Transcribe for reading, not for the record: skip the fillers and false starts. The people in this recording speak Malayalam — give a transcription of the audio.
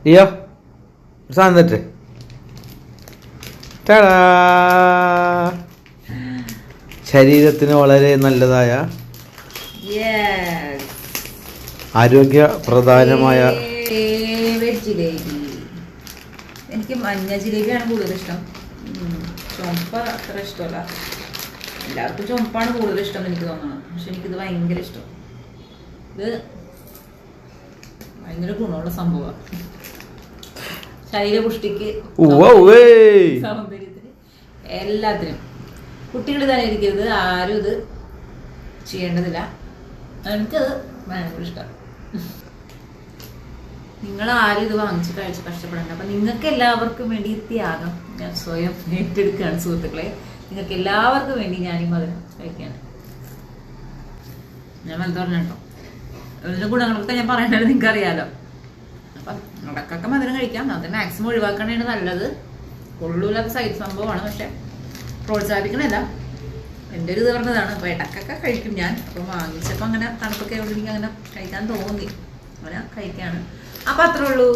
അയ്യോ സാധനം തെറ്റേ ശരീരത്തിന് വളരെ നല്ലതായ ആരോഗ്യപ്രധാനമായ എനിക്ക് മഞ്ഞ ജിലേബിയാണ് കൂടുതൽ ഇഷ്ടം. ചുമപ്പ് അത്ര ഇഷ്ടമല്ല. എല്ലാവർക്കും ചുമപ്പാണ് കൂടുതൽ ഇഷ്ടം എനിക്ക് തോന്നുന്നത്. പക്ഷെ എനിക്കിത് ഭയങ്കര ഇഷ്ടം. ഇത് ഭയങ്കര ഗുണമുള്ള സംഭവമാണ്. ശരീരപുഷ്ടിക്ക്, സൗന്ദര്യത്തിന്, എല്ലാത്തിനും. കുട്ടികൾ തന്നെ ഇരിക്കരുത്, ആരും ഇത് ചെയ്യേണ്ടതില്ല. എനിക്കത് ഭയങ്കര ഇഷ്ടം. നിങ്ങൾ ആരും ഇത് വാങ്ങിച്ച് കഴിച്ച് കഷ്ടപ്പെടണ്ട. അപ്പം നിങ്ങൾക്ക് എല്ലാവർക്കും വേണ്ടി ത്യാഗം ഞാൻ സ്വയം ഏറ്റെടുക്കുകയാണ് സുഹൃത്തുക്കളെ. നിങ്ങൾക്ക് എല്ലാവർക്കും വേണ്ടി ഞാൻ ഈ മധുരം കഴിക്കുകയാണ്. ഞാൻ എന്താ പറഞ്ഞോ, ഇതിൻ്റെ ഗുണങ്ങളൊക്കെ ഞാൻ പറയേണ്ടത് നിങ്ങൾക്ക് അറിയാലോ. അപ്പം ഇടക്കൊക്കെ മധുരം കഴിക്കാം. അത് മാക്സിമം ഒഴിവാക്കണതാണ് നല്ലത്. കൊള്ളൂല്ലാത്ത സൈഡ് സംഭവമാണ്. പക്ഷെ പ്രോത്സാഹിപ്പിക്കണല്ല, എൻ്റെ ഒരു ഇത് പറഞ്ഞതാണ്. അപ്പോൾ ഇടക്കൊക്കെ കഴിക്കും ഞാൻ. അപ്പം വാങ്ങിച്ചപ്പോൾ അങ്ങനെ തണുപ്പൊക്കെ ആയതുകൊണ്ട് എനിക്ക് അങ്ങനെ കഴിക്കാൻ തോന്നി, അങ്ങനെ കഴിക്കുകയാണ്. അപ്പം അത്രേ ഉള്ളൂ.